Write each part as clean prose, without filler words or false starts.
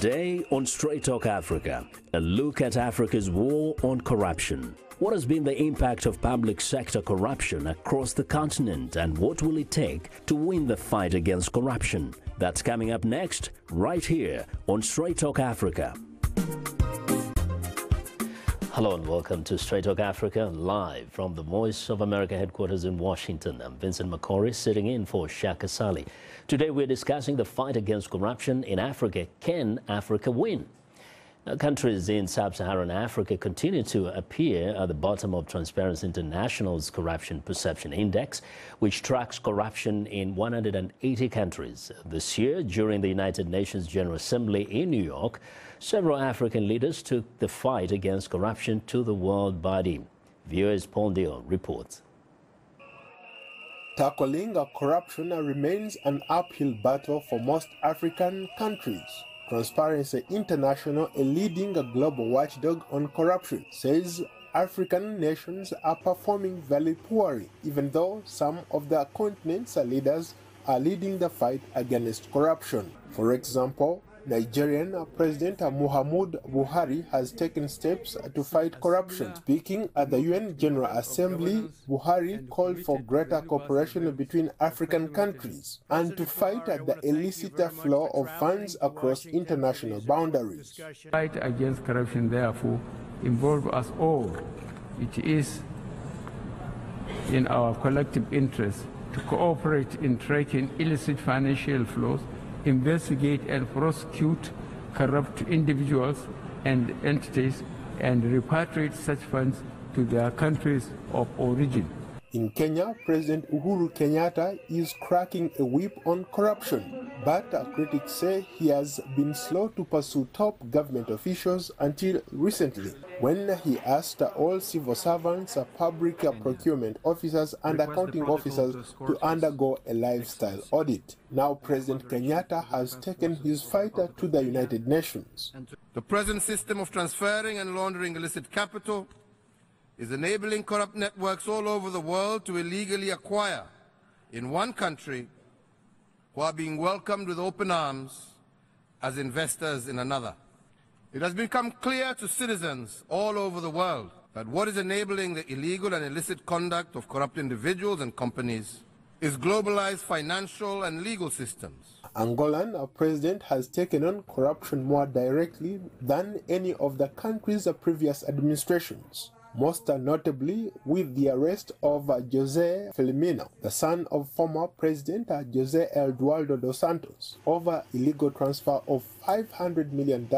Today on Straight Talk Africa, a look at Africa's war on corruption. What has been the impact of public sector corruption across the continent, and what will it take to win the fight against corruption? That's coming up next, right here on Straight Talk Africa. Hello and welcome to Straight Talk Africa, live from the Voice of America headquarters in Washington. I'm Vincent McCory, sitting in for Shaka Sali. Today we're discussing the fight against corruption in Africa. Can Africa win? Now, countries in sub-Saharan Africa continue to appear at the bottom of Transparency International's Corruption Perception Index, which tracks corruption in 180 countries. This year, during the United Nations General Assembly in New York, several African leaders took the fight against corruption to the world body. VOA's Paul Dion reports. Tackling corruption remains an uphill battle for most African countries. Transparency International, a leading global watchdog on corruption, says African nations are performing very poorly, even though some of the continent's leaders are leading the fight against corruption. For example, Nigerian President Muhammadu Buhari has taken steps to fight corruption. Speaking at the UN General Assembly, Buhari called for greater cooperation between African countries and to fight the illicit flow of funds across international boundaries. Fight against corruption, therefore, involves us all. It is in our collective interest to cooperate in tracking illicit financial flows, investigate and prosecute corrupt individuals and entities, and repatriate such funds to their countries of origin. In Kenya, President Uhuru Kenyatta is cracking a whip on corruption, but critics say he has been slow to pursue top government officials until recently, when he asked all civil servants, public procurement officers and accounting officers to undergo a lifestyle audit. Now President Kenyatta has taken his fight to the United Nations. The present system of transferring and laundering illicit capital is enabling corrupt networks all over the world to illegally acquire in one country who are being welcomed with open arms as investors in another. It has become clear to citizens all over the world that what is enabling the illegal and illicit conduct of corrupt individuals and companies is globalized financial and legal systems. Angolan president has taken on corruption more directly than any of the country's previous administrations, most notably with the arrest of José Filomeno, the son of former President José Eduardo dos Santos, over illegal transfer of $500 million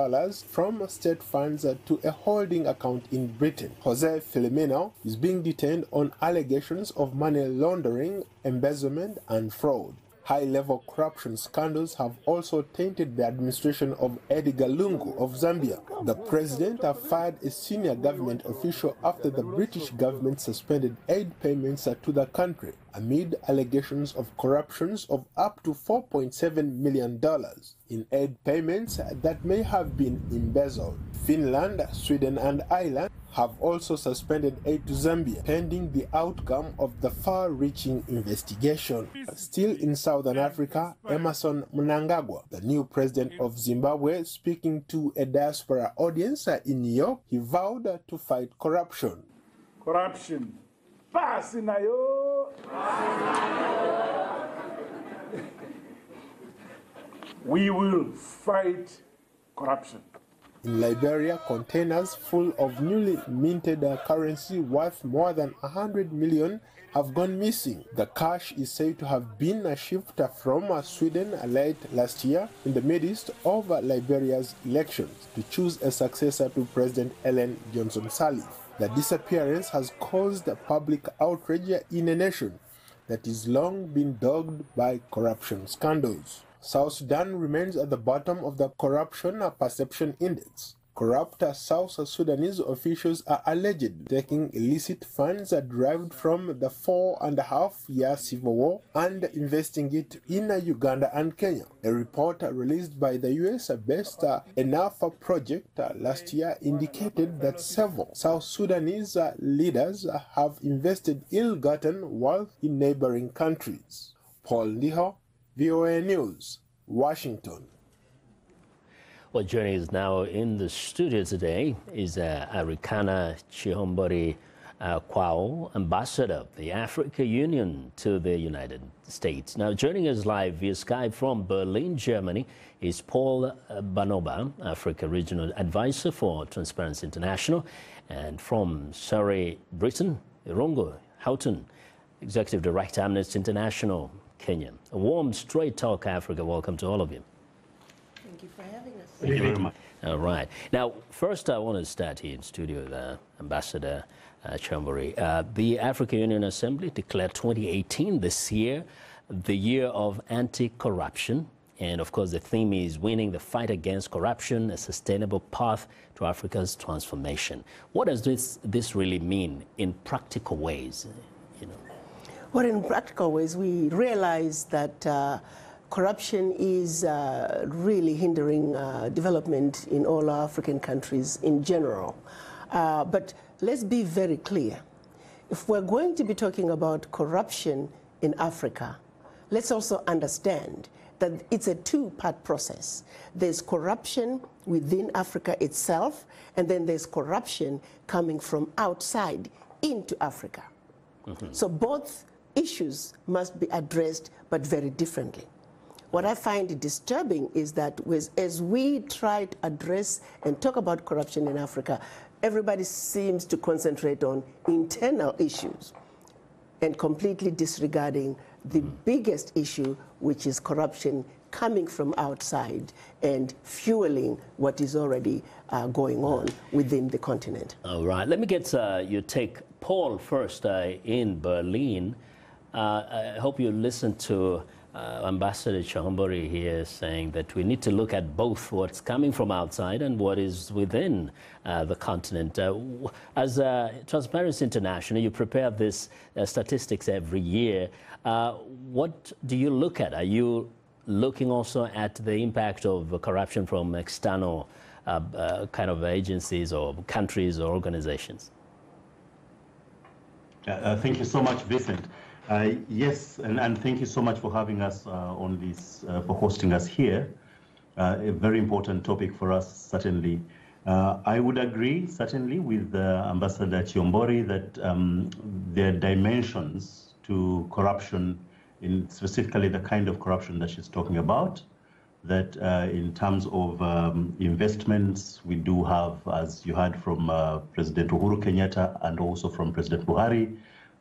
from state funds to a holding account in Britain. José Filomeno is being detained on allegations of money laundering, embezzlement, and fraud. High-level corruption scandals have also tainted the administration of Edgar Lungu of Zambia. The president fired a senior government official after the British government suspended aid payments to the country amid allegations of corruptions of up to $4.7 million in aid payments that may have been embezzled. Finland, Sweden, and Ireland have also suspended aid to Zambia, pending the outcome of the far-reaching investigation. Still in Southern Africa, Emmerson Mnangagwa, the new president of Zimbabwe, speaking to a diaspora audience in New York, he vowed to fight corruption. Corruption. We will fight corruption. In Liberia, containers full of newly minted currency worth more than 100 million have gone missing. The cash is said to have been shipped from Sweden late last year in the midst of Liberia's elections to choose a successor to President Ellen Johnson Sirleaf. The disappearance has caused public outrage in a nation that has long been dogged by corruption scandals. South Sudan remains at the bottom of the Corruption Perception Index. Corrupt South Sudanese officials are alleged taking illicit funds derived from the 4.5-year civil war and investing it in Uganda and Kenya. A report released by the US-based Enough Project last year indicated that several South Sudanese leaders have invested ill-gotten wealth in neighboring countries. Paul Ndiho, VOA News, Washington. Well, joining us now in the studio today is Arikana Chihombori Kwao, Ambassador of the African Union to the United States. Now, joining us live via Skype from Berlin, Germany, is Paul Banoba, Africa Regional Advisor for Transparency International, and from Surrey, Britain, Irungu Houghton, Executive Director, Amnesty International, Kenya. A warm Straight Talk Africa welcome to all of you. Thank you for having us. Thank you very much. All right. Now, first I want to start here in studio with Ambassador Chihombori. The African Union Assembly declared 2018 this year the year of anti-corruption. And of course, the theme is winning the fight against corruption, a sustainable path to Africa's transformation. What does this really mean in practical ways? Well, in practical ways, we realize that corruption is really hindering development in all African countries in general. But let's be very clear. If we're going to be talking about corruption in Africa, let's also understand that it's a two-part process. There's corruption within Africa itself, and then there's corruption coming from outside into Africa. Mm-hmm. So both issues must be addressed, but very differently. What I find disturbing is that as we try to address and talk about corruption in Africa, everybody seems to concentrate on internal issues and completely disregarding the biggest issue, which is corruption coming from outside and fueling what is already going on within the continent. All right. Let me get your take. Paul, first in Berlin. I hope you listened to Ambassador Chihombori here saying that we need to look at both what's coming from outside and what is within the continent. As Transparency International, you prepare this statistics every year. What do you look at? Are you looking also at the impact of corruption from external kind of agencies or countries or organizations? Thank you so much, Vincent. Yes, and thank you so much for having us on this, for hosting us here. A very important topic for us, certainly. I would agree, certainly, with Ambassador Chihombori that there are dimensions to corruption, in specifically the kind of corruption that she's talking about, that in terms of investments, we do have, as you heard from President Uhuru Kenyatta and also from President Buhari,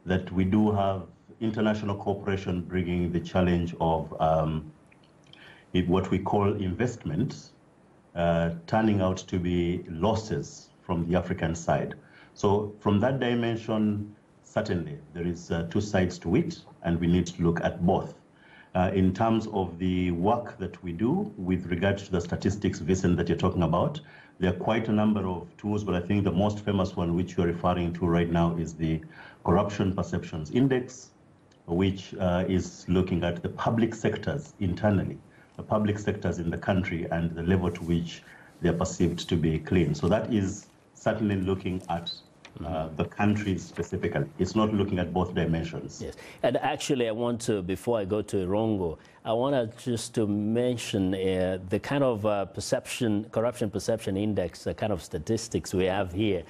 that we do have international cooperation bringing the challenge of what we call investments turning out to be losses from the African side. So from that dimension, certainly there is two sides to it, and we need to look at both. In terms of the work that we do with regards to the statistics, Vincent, that you're talking about, there are quite a number of tools, but I think the most famous one which you're referring to right now is the Corruption Perceptions Index, which is looking at the public sectors internally, the public sectors in the country and the level to which they're perceived to be clean. So that is certainly looking at the countries specifically. It's not looking at both dimensions. Yes, and actually I want to, before I go to Irungu, I want to just to mention the kind of corruption perception index, the kind of statistics we have here.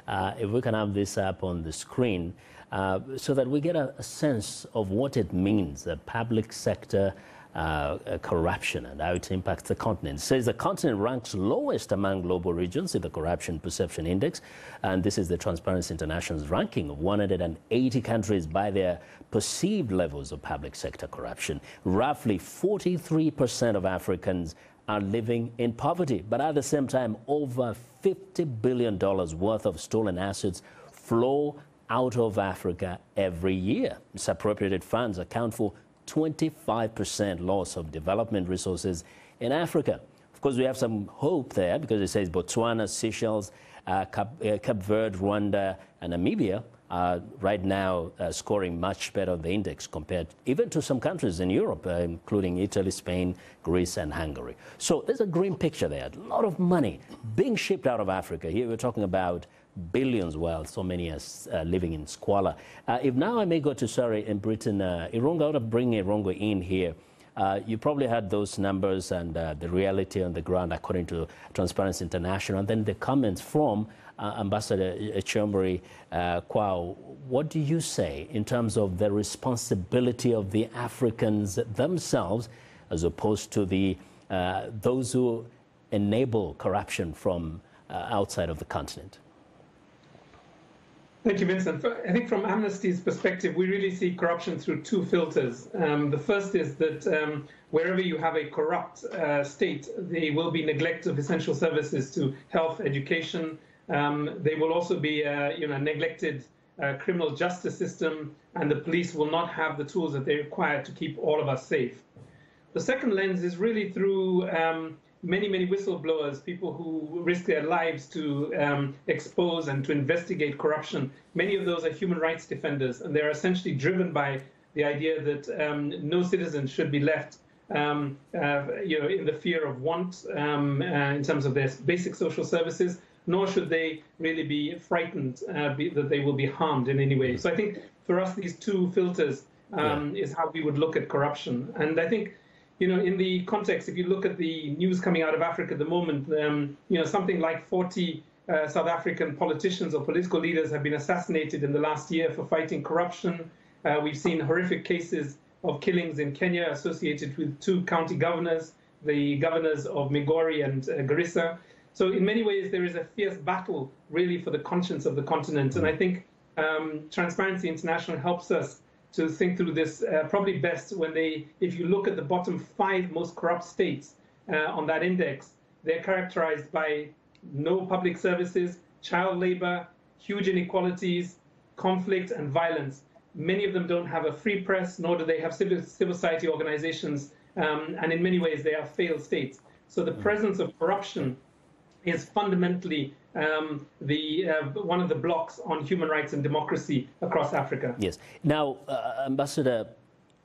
If we can have this up on the screen, so that we get a sense of what it means, the public sector corruption and how it impacts the continent. It says the continent ranks lowest among global regions in the Corruption Perception Index, and this is the Transparency International's ranking of 180 countries by their perceived levels of public sector corruption. Roughly 43% of Africans are living in poverty, but at the same time, over $50 billion worth of stolen assets flow out of Africa every year. Misappropriated funds account for 25% loss of development resources in Africa. Of course, we have some hope there because it says Botswana, Seychelles, Cape Verde, Rwanda, and Namibia are right now scoring much better on the index compared even to some countries in Europe, including Italy, Spain, Greece, and Hungary. So there's a green picture there. A lot of money being shipped out of Africa. Here we're talking about billions, while so many are living in squalor. If now I may go to Surrey in Britain, Irungu, I want to bring Irungu in here. You probably had those numbers and the reality on the ground according to Transparency International, and then the comments from Ambassador Chombori Kwao. What do you say in terms of the responsibility of the Africans themselves as opposed to the those who enable corruption from outside of the continent? Thank you, Vincent. I think from Amnesty's perspective, we really see corruption through two filters. The first is that wherever you have a corrupt state, there will be neglect of essential services to health, education. There will also be a neglected criminal justice system, and the police will not have the tools that they require to keep all of us safe. The second lens is really through many whistleblowers, people who risk their lives to expose and to investigate corruption. Many of those are human rights defenders, and they're essentially driven by the idea that no citizen should be left in the fear of want in terms of their basic social services, nor should they really be frightened that they will be harmed in any way. So I think for us, these two filters is how we would look at corruption. And I think, in the context, if you look at the news coming out of Africa at the moment, something like 40 South African politicians or political leaders have been assassinated in the last year for fighting corruption. We've seen horrific cases of killings in Kenya associated with 2 county governors, the governors of Migori and Garissa. So in many ways, there is a fierce battle really for the conscience of the continent. And I think Transparency International helps us to think through this probably best when if you look at the bottom 5 most corrupt states on that index, they're characterized by no public services, child labor, huge inequalities, conflict, and violence. Many of them don't have a free press, nor do they have civil society organizations, and in many ways they are failed states. So the presence of corruption is fundamentally one of the blocks on human rights and democracy across Africa. Yes. Now, Ambassador,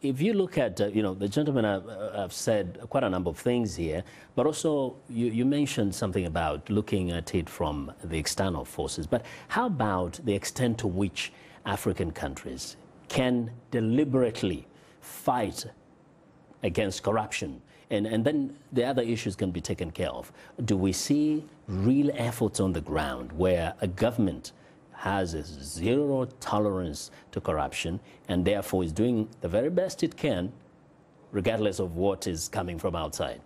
if you look at, the gentlemen have said quite a number of things here, but also you mentioned something about looking at it from the external forces. But how about the extent to which African countries can deliberately fight against corruption? And then the other issues can be taken care of. Do we see real efforts on the ground where a government has a zero tolerance to corruption and therefore is doing the very best it can, regardless of what is coming from outside?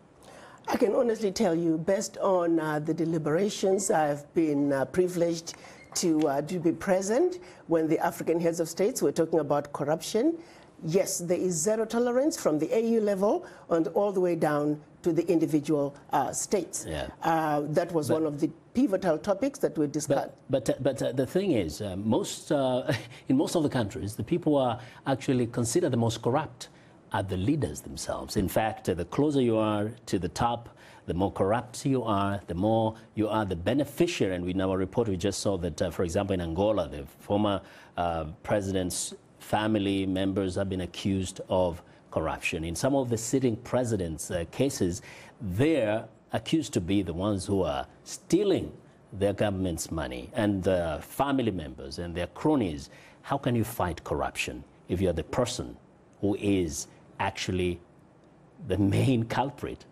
I can honestly tell you, based on the deliberations, I've been privileged to be present when the African heads of states were talking about corruption. Yes, there is zero tolerance from the AU level and all the way down to the individual states. Yeah. That was one of the pivotal topics that we discussed. But the thing is, in most of the countries, the people who are actually considered the most corrupt are the leaders themselves. In fact, the closer you are to the top, the more corrupt you are, the more you are the beneficiary. And in our report, we just saw that, for example, in Angola, the former president's family members have been accused of corruption. In some of the sitting presidents' cases, they're accused to be the ones who are stealing their government's money, and the family members and their cronies. How can you fight corruption if you're the person who is actually the main culprit?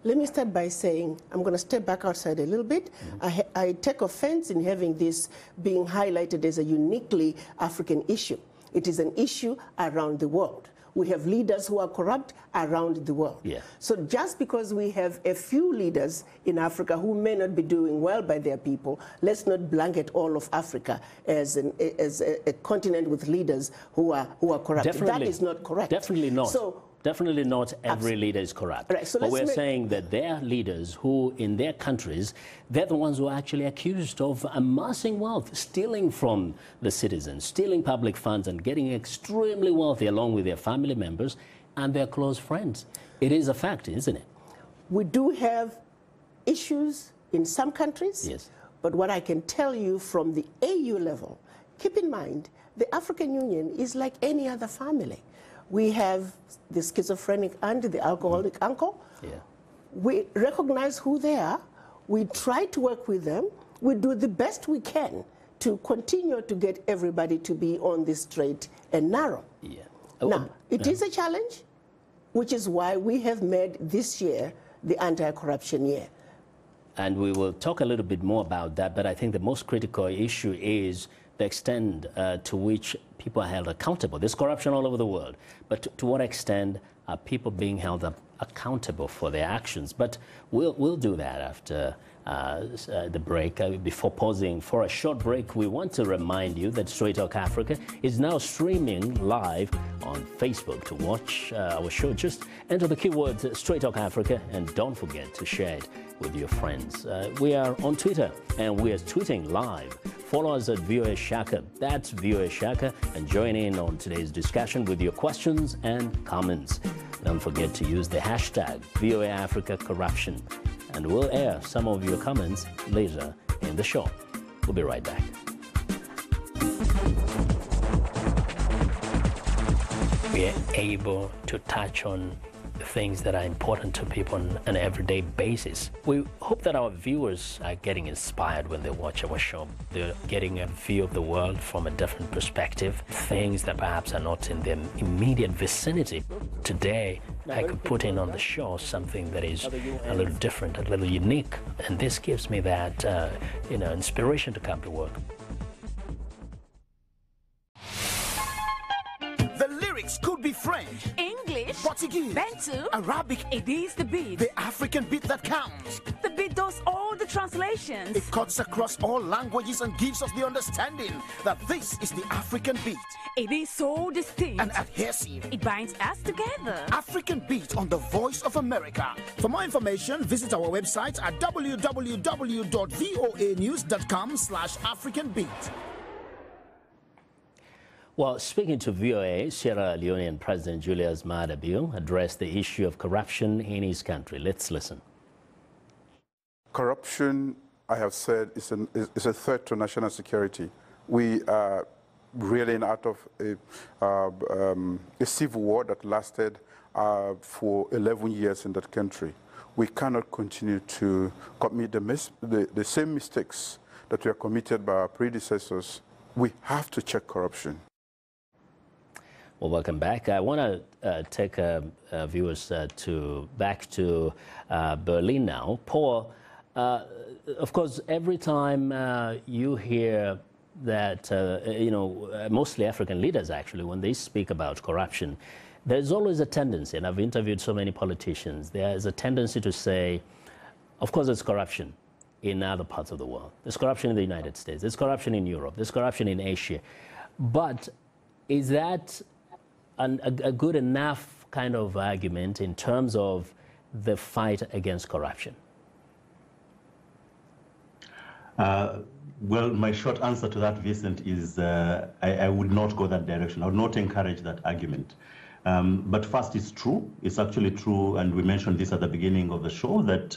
Let me start by saying, I'm going to step back outside a little bit. I take offense in having this being highlighted as a uniquely African issue. It is an issue around the world. We have leaders who are corrupt around the world. Yeah. So just because we have a few leaders in Africa who may not be doing well by their people, let's not blanket all of Africa as a continent with leaders who are corrupt. Definitely, that is not correct. Definitely not. So, definitely not every leader is corrupt. Right, so but we're saying that there are leaders who, in their countries, they're the ones who are actually accused of amassing wealth, stealing from the citizens, stealing public funds and getting extremely wealthy along with their family members and their close friends. It is a fact, isn't it? We do have issues in some countries, yes. But what I can tell you from the AU level, keep in mind, the African Union is like any other family. We have the schizophrenic aunt, the alcoholic uncle. Yeah. We recognize who they are. We try to work with them. We do the best we can to continue to get everybody to be on the straight and narrow. Yeah. Now, it is a challenge. which is why we have made this year the anti-corruption year. And we will talk a little bit more about that, but I think the most critical issue is the extent to which people are held accountable. There's corruption all over the world, but to what extent are people being held accountable for their actions? But we'll do that after the break. Before pausing for a short break, we want to remind you that Straight Talk Africa is now streaming live on Facebook. To watch our show, just enter the keyword Straight Talk Africa and don't forget to share it with your friends. We are on Twitter and we are tweeting live. Follow us at VOA Shaka. That's VOA Shaka, and join in on today's discussion with your questions and comments. Don't forget to use the hashtag VOA Africa Corruption, and we'll air some of your comments later in the show. We'll be right back. We are able to touch on things that are important to people on an everyday basis. We hope that our viewers are getting inspired when they watch our show. They're getting a view of the world from a different perspective, things that perhaps are not in their immediate vicinity. Today, I could put in on the show something that is a little different, a little unique, and this gives me that inspiration to come to work. The lyrics could be French, English, Portuguese, Bantu, Arabic. It is the beat. The African beat that counts. The beat does all the translations. It cuts across all languages and gives us the understanding that this is the African beat. It is so distinct and adhesive. It binds us together. African beat on the Voice of America. For more information, visit our website at www.voanews.com/AfricanBeat. Well, speaking to VOA, Sierra Leonean President Julius Maada Bio addressed the issue of corruption in his country. Let's listen. Corruption, I have said, is a threat to national security. We are reeling out of a civil war that lasted for 11 years in that country. We cannot continue to commit the same mistakes that were committed by our predecessors. We have to check corruption. Well, welcome back. I want to take viewers back to Berlin now. Paul, of course, every time you hear that, mostly African leaders actually, when they speak about corruption, there's always a tendency, and I've interviewed so many politicians, there's a tendency to say, of course, there's corruption in other parts of the world. There's corruption in the United States. There's corruption in Europe. There's corruption in Asia. But is that a good enough kind of argument in terms of the fight against corruption? Well, my short answer to that, Vincent, is I would not go that direction. I would not encourage that argument. But first, it's true. It's actually true, and we mentioned this at the beginning of the show, that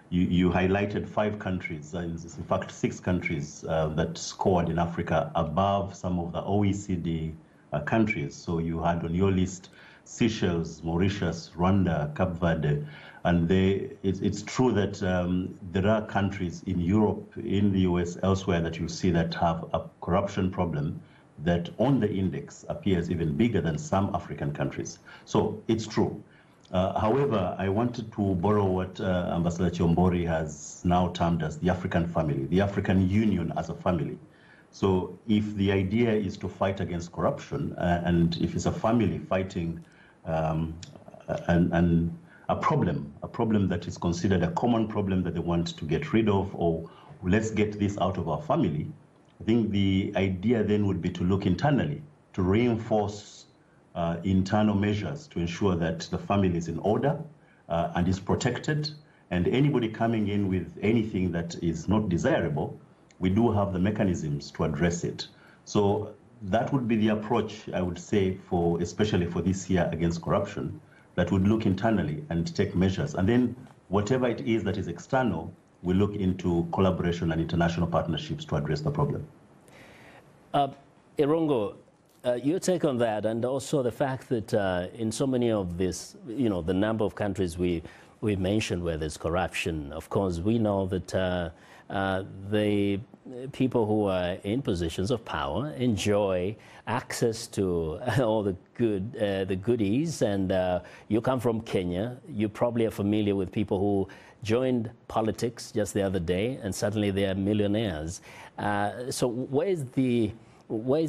you highlighted 5 countries, in fact 6 countries that scored in Africa above some of the OECD countries. So you had on your list Seychelles, Mauritius, Rwanda, Cape Verde, and it's true that there are countries in Europe, in the US, elsewhere that you see that have a corruption problem that on the index appears even bigger than some African countries. So it's true. However, I wanted to borrow what Ambassador Chombori has now termed as the African family, the African Union as a family. So if the idea is to fight against corruption, and if it's a family fighting a problem that is considered a common problem that they want to get rid of, or let's get this out of our family, I think the idea then would be to look internally, to reinforce internal measures to ensure that the family is in order and is protected, and anybody coming in with anything that is not desirable, we do have the mechanisms to address it. So that would be the approach, I would say, especially for this year against corruption, that would look internally and take measures. And then whatever it is that is external, we look into collaboration and international partnerships to address the problem. Irungo, your take on that, and also the fact that in so many of this, the number of countries we mentioned where there's corruption, of course, we know that the people who are in positions of power enjoy access to all the goodies. And you come from Kenya, you probably are familiar with people who joined politics just the other day, and suddenly they are millionaires. So where's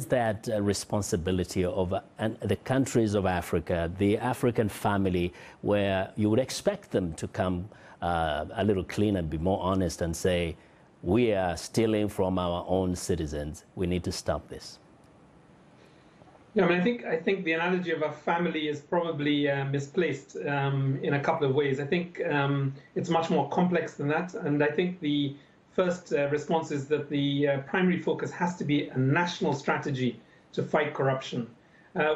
that responsibility of the countries of Africa, the African family, where you would expect them to come a little clean and be more honest and say, we are stealing from our own citizens, we need to stop this? Yeah, I mean, I think the analogy of a family is probably misplaced in a couple of ways. I think it's much more complex than that, and I think the first response is that the primary focus has to be a national strategy to fight corruption.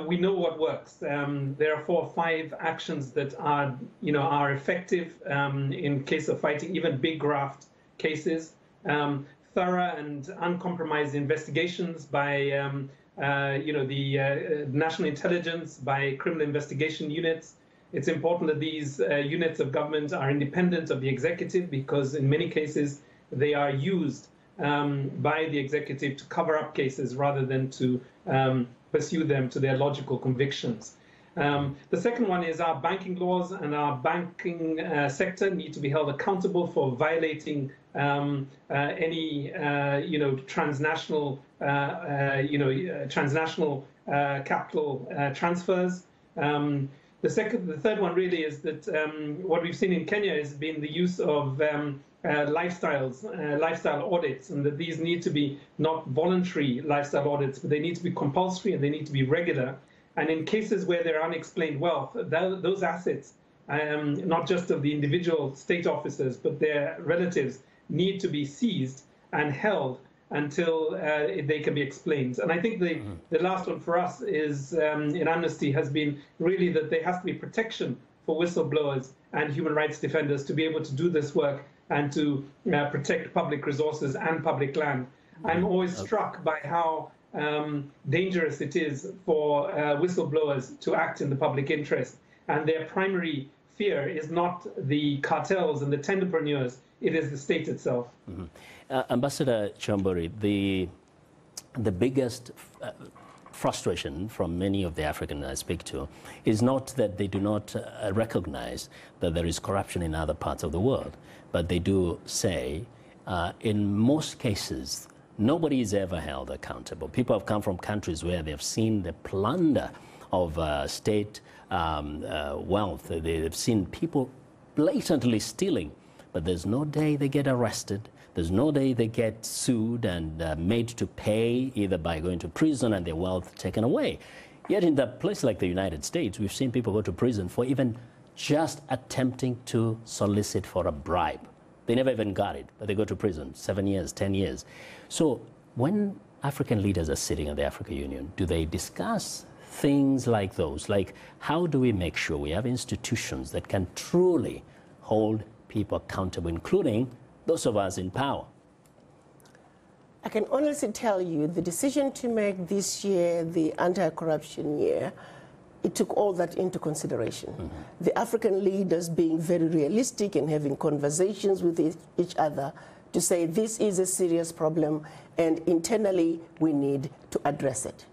We know what works. There are 4 or 5 actions that are effective in case of fighting even big graft cases. Thorough and uncompromised investigations by the national intelligence, by criminal investigation units. It's important that these units of government are independent of the executive, because in many cases they are used by the executive to cover up cases rather than to pursue them to their logical convictions. The second one is our banking laws and our banking sector need to be held accountable for violating any transnational capital transfers. The third one really is that what we've seen in Kenya has been the use of lifestyle audits, and that these need to be not voluntary lifestyle audits, but they need to be compulsory and they need to be regular. And in cases where there are unexplained wealth, those assets, not just of the individual state officers, but their relatives, need to be seized and held until they can be explained. And I think the last one for us is in Amnesty has been really that there has to be protection for whistleblowers and human rights defenders to be able to do this work and to protect public resources and public land. I'm always struck by how dangerous it is for whistleblowers to act in the public interest. And their primary fear is not the cartels and the tenderpreneurs, it is the state itself. Ambassador Chambori, the biggest frustration from many of the Africans I speak to is not that they do not recognize that there is corruption in other parts of the world, but they do say in most cases nobody is ever held accountable. People have come from countries where they've seen the plunder of state wealth. They've seen people blatantly stealing, but there's no day they get arrested. There's no day they get sued and made to pay, either by going to prison and their wealth taken away. Yet in a place like the United States, we've seen people go to prison for even just attempting to solicit for a bribe. They never even got it, but they go to prison, 7 years, 10 years. So when African leaders are sitting in the African Union, do they discuss things like those? Like, how do we make sure we have institutions that can truly hold people accountable, including those of us in power? I can honestly tell you the decision to make this year the anti-corruption year, it took all that into consideration. The African leaders being very realistic and having conversations with each other to say this is a serious problem and internally we need to address it.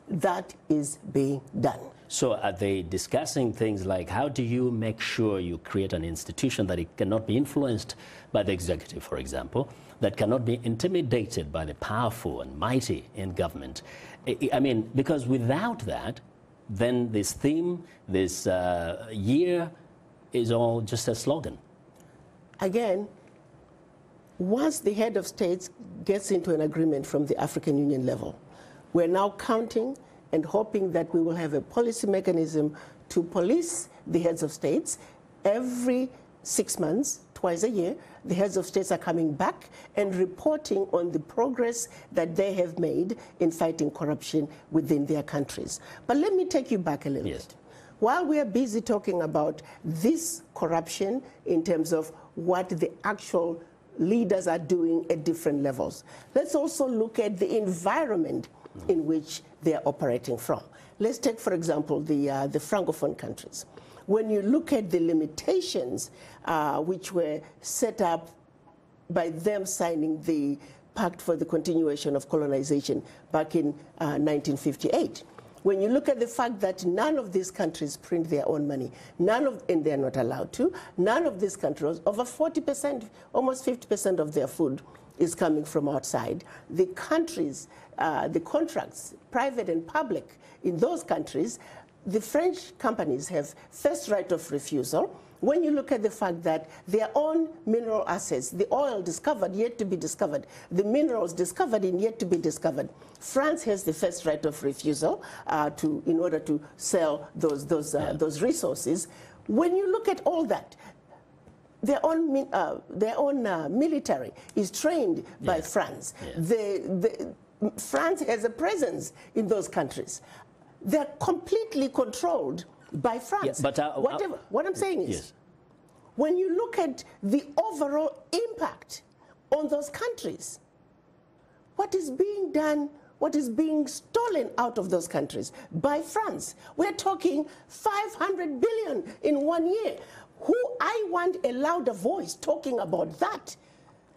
That is being done. So are they discussing things like, how do you make sure you create an institution that it cannot be influenced by the executive, for example, that cannot be intimidated by the powerful and mighty in government? I mean, because without that, then this theme, this year is all just a slogan. Again, once the head of states gets into an agreement from the African Union level, we're now counting and hoping that we will have a policy mechanism to police the heads of states. Every 6 months, twice a year, the heads of states are coming back and reporting on the progress that they have made in fighting corruption within their countries. But let me take you back a little bit. While we are busy talking about this corruption in terms of what the actual leaders are doing at different levels, let's also look at the environment in which they are operating from. Let's take, for example, the Francophone countries. When you look at the limitations which were set up by them signing the Pact for the Continuation of Colonization back in 1958. When you look at the fact that none of these countries print their own money, and they're not allowed to, none of these countries, over 40%, almost 50% of their food is coming from outside. The countries, the contracts, private and public, in those countries, the French companies have first right of refusal. When you look at the fact that their own mineral assets, the oil discovered yet to be discovered, the minerals discovered and yet to be discovered, France has the first right of refusal in order to sell those resources. When you look at all that, their own military is trained by France. France has a presence in those countries. They're completely controlled by France. Yeah, but what I'm saying is, when you look at the overall impact on those countries, what is being done, what is being stolen out of those countries by France? We're talking 500 billion in 1 year. I want a louder voice talking about that.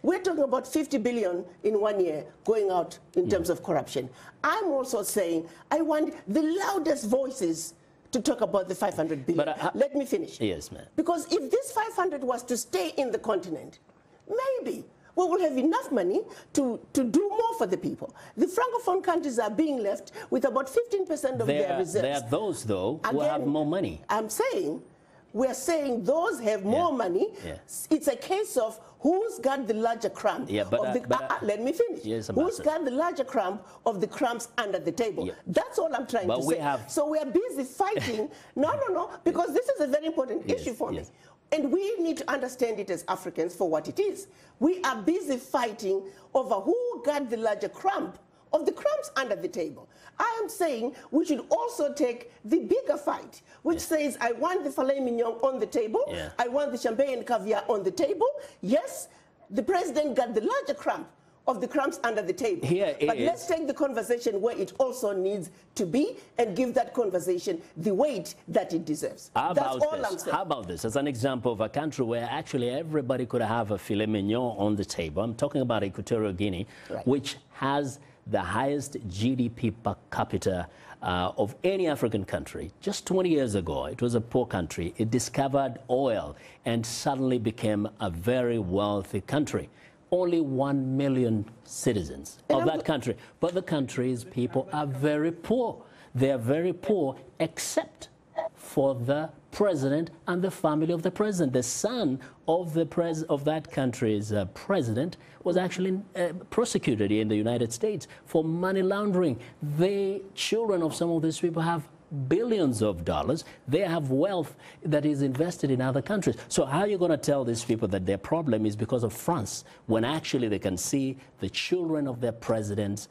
We're talking about 50 billion in 1 year going out in terms of corruption. I'm also saying I want the loudest voices to talk about the 500 billion. But let me finish. Yes, ma'am. Because if this 500 was to stay in the continent, maybe we will have enough money to do more for the people. The Francophone countries are being left with about 15% of their reserves. There are those, though, who have more money. I'm saying, we're saying those have more money. It's a case of who's got the larger crumb. Let me finish. Yes, who's got the larger crumb of the crumbs under the table? That's all I'm trying to say. So we're busy fighting. No, because this is a very important issue for me. And we need to understand it as Africans for what it is. We are busy fighting over who got the larger crumb of the crumbs under the table. I am saying we should also take the bigger fight, which says I want the filet mignon on the table, I want the champagne and caviar on the table. Yes, the president got the larger crumb of the crumbs under the table. But let's take the conversation where it also needs to be and give that conversation the weight that it deserves. That's all I'm saying. How about this as an example of a country where actually everybody could have a filet mignon on the table? I'm talking about Equatorial Guinea, which has the highest GDP per capita of any African country. Just 20 years ago, it was a poor country. It discovered oil and suddenly became a very wealthy country. Only 1 million citizens of that country. But the country's people are very poor. They are very poor except for the president and the family of the president. The son of that country's president was actually prosecuted in the United States for money laundering. The children of some of these people have billions of dollars. They have wealth that is invested in other countries. So how are you going to tell these people that their problem is because of France when actually they can see the children of their presidents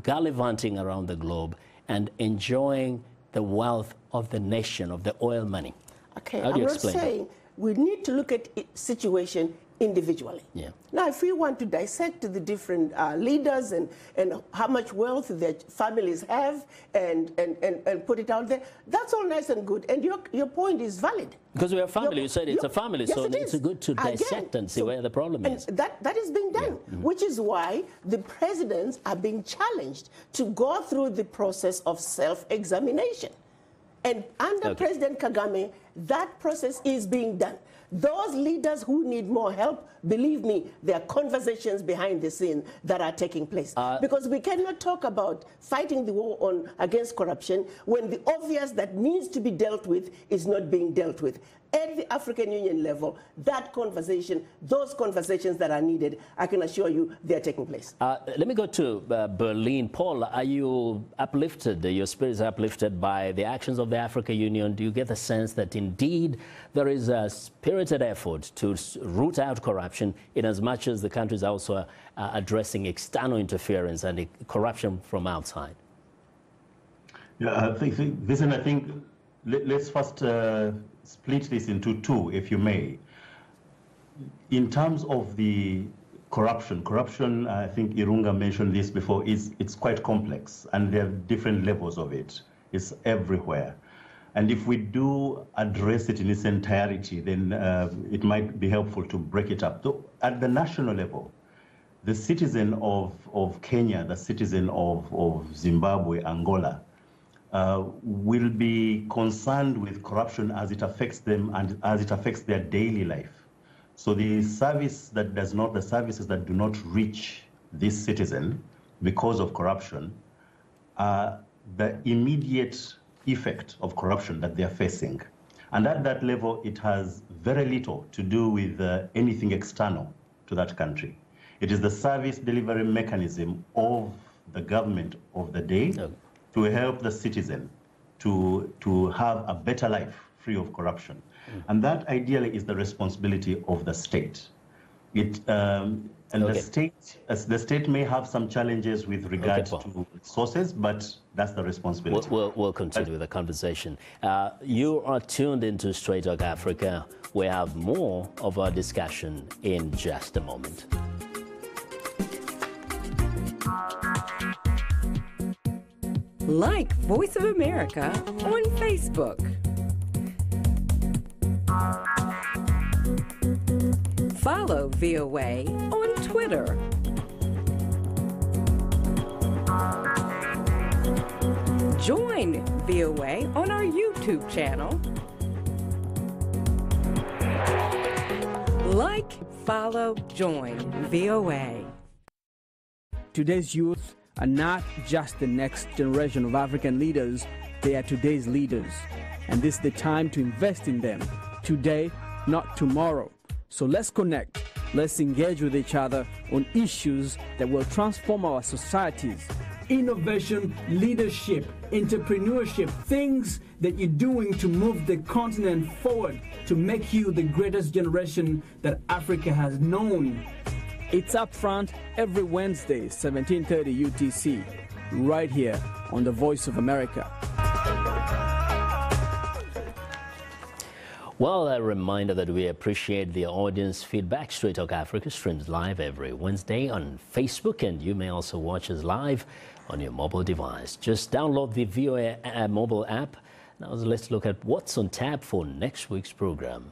gallivanting around the globe and enjoying the wealth of the nation, of the oil money? Okay, I'm not saying we need to look at situation individually. Now, if we want to dissect the different leaders and how much wealth their families have and put it out there, that's all nice and good. And your point is valid. Because we're a family. You said it's a family, so it's good to dissect and see where the problem is. And that is being done, which is why the presidents are being challenged to go through the process of self-examination. And under President Kagame, that process is being done. Those leaders who need more help, believe me, there are conversations behind the scene that are taking place. Because we cannot talk about fighting the war against corruption when the obvious that needs to be dealt with is not being dealt with. At the African Union level, that conversation, those conversations that are needed, I can assure you they're taking place. Let me go to Berlin. Paul, are you uplifted, your spirits are uplifted by the actions of the African Union? Do you get the sense that indeed there is a spirited effort to root out corruption in as much as the country is also addressing external interference and corruption from outside? Yeah, I think let's first split this into two, if you may. In terms of the corruption, I think Irunga mentioned this before, it's quite complex, and there are different levels of it. It's everywhere. And if we do address it in its entirety, then it might be helpful to break it up. So at the national level, the citizen of Kenya, the citizen of Zimbabwe, Angola, will be concerned with corruption as it affects them and as it affects their daily life. So the services that do not reach this citizen because of corruption are the immediate effect of corruption that they are facing. And at that level, it has very little to do with anything external to that country. It is the service delivery mechanism of the government of the day to help the citizen to have a better life free of corruption. And that ideally is the responsibility of the state. The state may have some challenges with regard to sources, but that's the responsibility. We'll continue with the conversation. You are tuned into Straight Talk Africa. We have more of our discussion in just a moment. Like Voice of America on Facebook. Follow VOA on Twitter. Join VOA on our YouTube channel. Like, follow, join VOA. Today's youth are not just the next generation of African leaders, they are today's leaders. And this is the time to invest in them. Today, not tomorrow. So let's connect, let's engage with each other on issues that will transform our societies. Innovation, leadership, entrepreneurship, things that you're doing to move the continent forward, to make you the greatest generation that Africa has known. It's Up Front every Wednesday, 1730 UTC, right here on the Voice of America. Well, a reminder that we appreciate the audience feedback. Straight Talk Africa streams live every Wednesday on Facebook, and you may also watch us live on your mobile device. Just download the VOA mobile app. Now let's look at what's on tap for next week's program.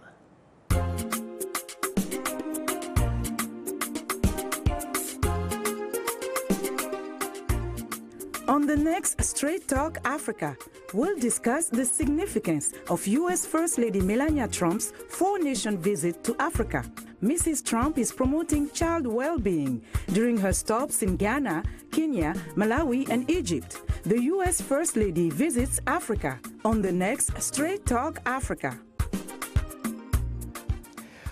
On the next Straight Talk Africa, we'll discuss the significance of U.S. First Lady Melania Trump's four-nation visit to Africa. Mrs. Trump is promoting child well-being during her stops in Ghana, Kenya, Malawi, and Egypt. The U.S. First Lady visits Africa on the next Straight Talk Africa.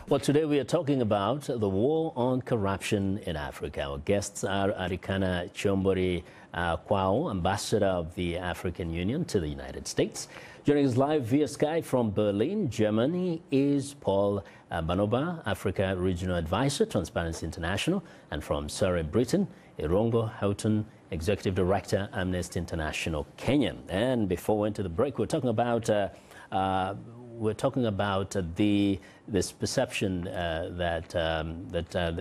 Well, today we are talking about the war on corruption in Africa. Our guests are Arikana Chombori Kwao, Ambassador of the African Union to the United States. Joining us live via Skype from Berlin, Germany, is Paul Banoba, Africa Regional Advisor, Transparency International, and from Surrey, Britain, Irongo Houghton, Executive Director, Amnesty International, Kenya. And before we went to the break, we're talking about this perception that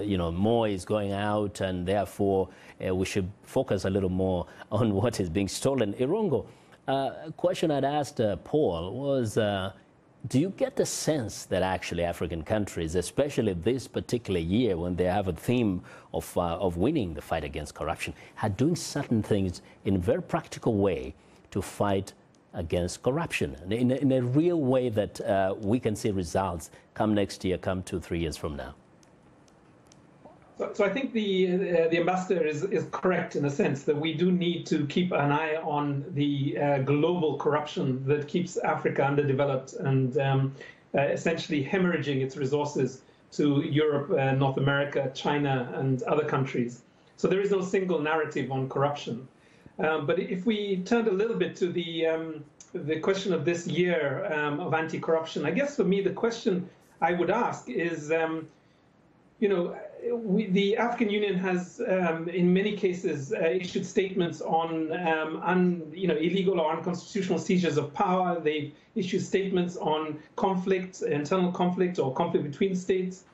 you know, more is going out, and therefore we should focus a little more on what is being stolen. Irongo, a question I'd asked Paul was, do you get the sense that actually African countries, especially this particular year when they have a theme of winning the fight against corruption, are doing certain things in a very practical way to fight against corruption in a real way that we can see results come next year, come 2-3 years from now? So I think the ambassador is correct in the sense that we do need to keep an eye on the global corruption that keeps Africa underdeveloped and essentially hemorrhaging its resources to Europe, North America, China, and other countries. So there is no single narrative on corruption. But if we turned a little bit to the question of this year of anti-corruption, I guess for me the question I would ask is, you know, the African Union has, in many cases, issued statements on, illegal or unconstitutional seizures of power. They've issued statements on conflict, internal conflict, or conflict between states.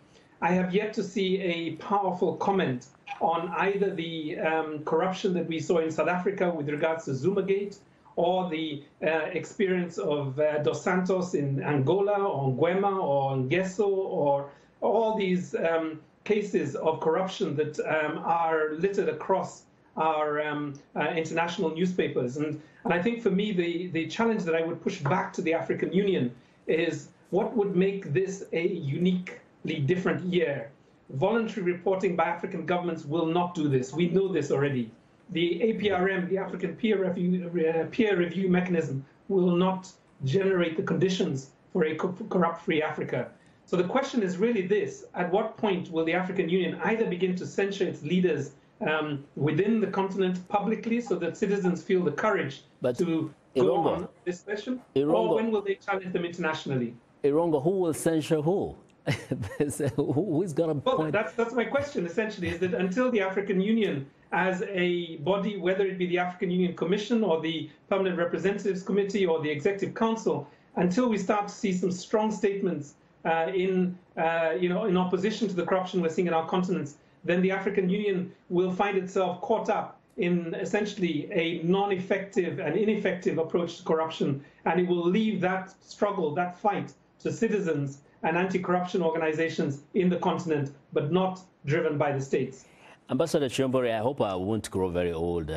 I have yet to see a powerful comment on either the corruption that we saw in South Africa with regards to Zumagate, or the experience of Dos Santos in Angola, or Nguema, or Ngeso, or all these cases of corruption that are littered across our international newspapers. And I think for me, the challenge that I would push back to the African Union is what would make this a uniquely different year. Voluntary reporting by African governments will not do this. We know this already. The APRM, the African peer review mechanism, will not generate the conditions for a corrupt-free Africa. So the question is really this: at what point will the African Union either begin to censure its leaders within the continent publicly so that citizens feel the courage to go on this question, or when will they challenge them internationally? Irongo, who will censure who? Who is going to point? That's my question, essentially, is that until the African Union as a body, whether it be the African Union Commission or the Permanent Representatives Committee or the Executive Council, until we start to see some strong statements in opposition to the corruption we're seeing in our continents, then the African Union will find itself caught up in essentially a non-effective and ineffective approach to corruption, and it will leave that struggle, that fight, to citizens and anti-corruption organizations in the continent, but not driven by the states. Ambassador Chiambore, I hope I won't grow very old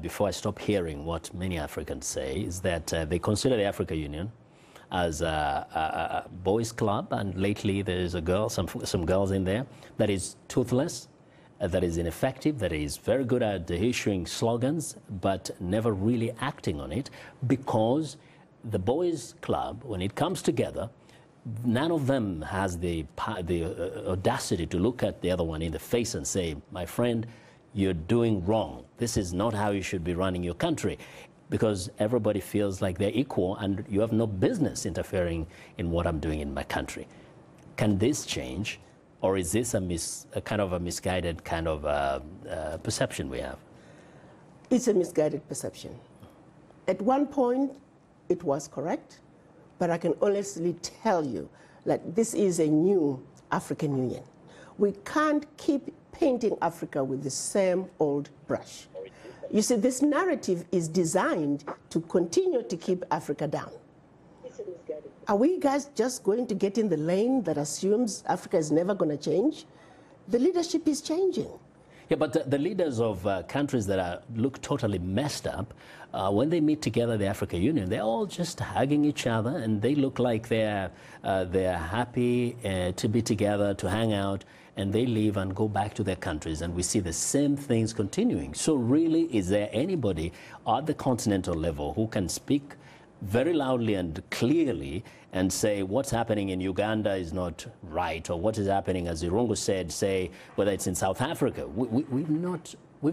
before I stop hearing what many Africans say, is that they consider the African Union as a boys' club, and lately there is a girl, some girls in there, that is toothless, that is ineffective, that is very good at issuing slogans, but never really acting on it, because the boys' club, when it comes together, none of them has the audacity to look at the other one in the face and say, my friend, you're doing wrong. This is not how you should be running your country, because everybody feels like they're equal and you have no business interfering in what I'm doing in my country. Can this change, or is this a kind of a misguided kind of perception we have? It's a misguided perception. At one point, it was correct. But I can honestly tell you that this is a new African Union. We can't keep painting Africa with the same old brush. You see, this narrative is designed to continue to keep Africa down. Are we guys just going to get in the lane that assumes Africa is never going to change? The leadership is changing. Yeah, but the leaders of countries that look totally messed up, when they meet together, the African Union, they're all just hugging each other, and they look like they're happy to be together, to hang out, and they leave and go back to their countries, and we see the same things continuing. So really, is there anybody at the continental level who can speak very loudly and clearly and say what's happening in Uganda is not right, or what is happening, as Irongo said, say whether it's in South Africa? We've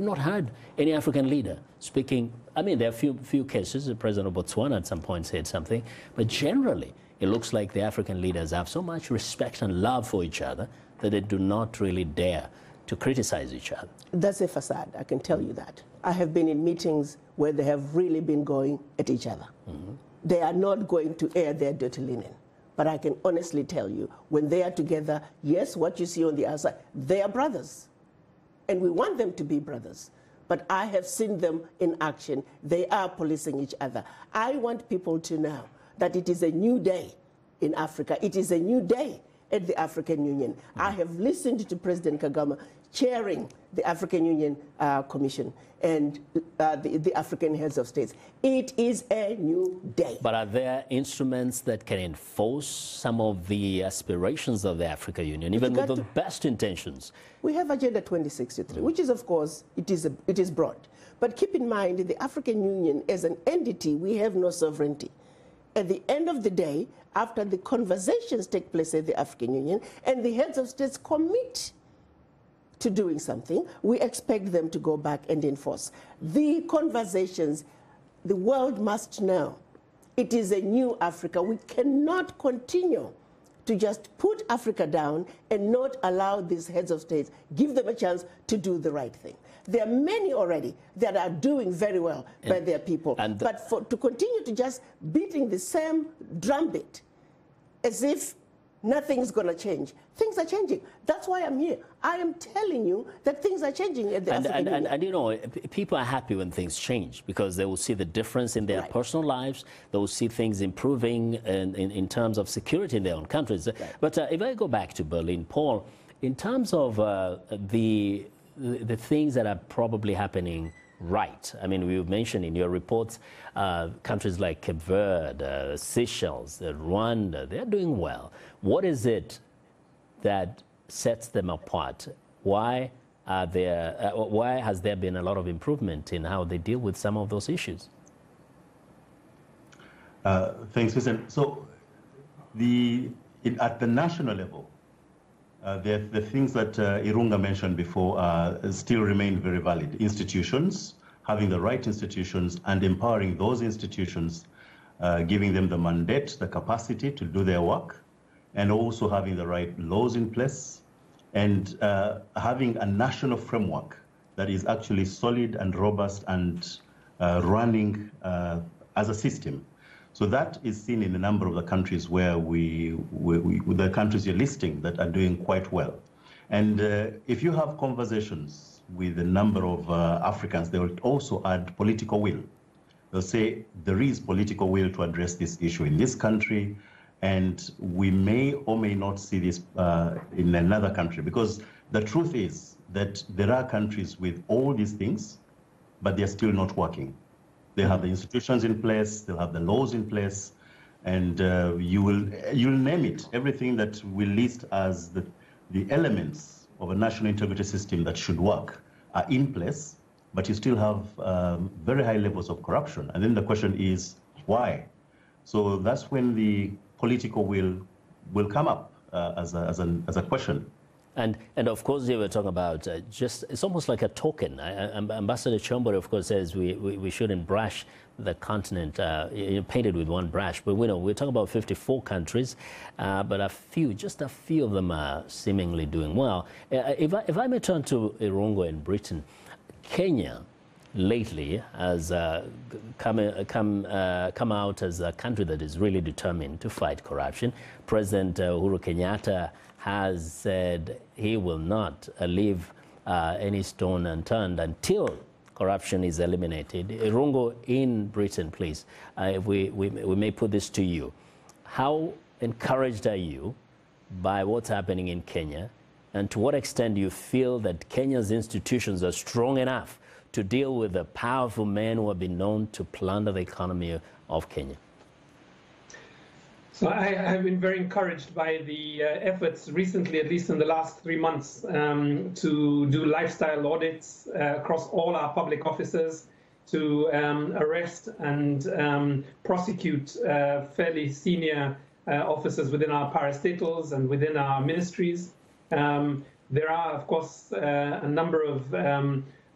not heard any African leader speaking. I mean, there are few cases. The president of Botswana at some point said something, but generally it looks like the African leaders have so much respect and love for each other that they do not really dare to criticize each other. That's a facade, I can tell you that. I have been in meetings where they have really been going at each other. Mm-hmm. They are not going to air their dirty linen. But I can honestly tell you, when they are together, yes, what you see on the outside, they are brothers. And we want them to be brothers. But I have seen them in action. They are policing each other. I want people to know that it is a new day in Africa. It is a new day at the African Union. Mm-hmm. I have listened to President Kagame chairing the African Union Commission and the African heads of states. It is a new day. But are there instruments that can enforce some of the aspirations of the African Union, even with the best intentions? We have Agenda 2063, which is, of course, it is broad. But keep in mind, the African Union as an entity, we have no sovereignty. At the end of the day, after the conversations take place at the African Union and the heads of states commit to doing something, we expect them to go back and enforce. The conversations, the world must know, it is a new Africa. We cannot continue to just put Africa down and not allow these heads of states, give them a chance to do the right thing. There are many already that are doing very well by their people. But to continue to just beating the same drumbeat as if nothing's going to change. Things are changing. That's why I'm here. I am telling you that things are changing at the African Union. And you know, people are happy when things change because they will see the difference in their personal lives. They will see things improving in terms of security in their own countries. Right. But if I go back to Berlin, Paul, in terms of the things that are probably happening right. I mean, you mentioned in your reports countries like Cape Verde, Seychelles, Rwanda, they're doing well. What is it that sets them apart? Why has there been a lot of improvement in how they deal with some of those issues? Thanks, Vincent. So at the national level, the things that Irunga mentioned before still remain very valid. Institutions, having the right institutions and empowering those institutions, giving them the mandate, the capacity to do their work, and also having the right laws in place, and having a national framework that is actually solid and robust and running as a system. So that is seen in a number of the countries where the countries you're listing that are doing quite well. And if you have conversations with a number of Africans, they will also add political will. They'll say there is political will to address this issue in this country, and we may or may not see this in another country, because the truth is that there are countries with all these things, but they're still not working. They have the institutions in place, they'll have the laws in place, and you'll name it. Everything that we list as the elements of a national integrity system that should work are in place, but you still have very high levels of corruption. And then the question is, why? So that's when the political will come up as a question. And of course, you were talking about it's almost like a token. Ambassador Chombore, of course, says we shouldn't brush the continent, painted with one brush. But we're talking about 54 countries, but just a few of them are seemingly doing well. If I may turn to Irungo in Britain, Kenya lately has come out as a country that is really determined to fight corruption. President Uhuru Kenyatta has said he will not leave any stone unturned until corruption is eliminated. Irungo in Britain, please, if we may put this to you. How encouraged are you by what's happening in Kenya? And to what extent do you feel that Kenya's institutions are strong enough to deal with the powerful men who have been known to plunder the economy of Kenya? So I have been very encouraged by the efforts recently, at least in the last 3 months, to do lifestyle audits across all our public offices, to arrest and prosecute fairly senior officers within our parastatals and within our ministries. There are, of course, a number of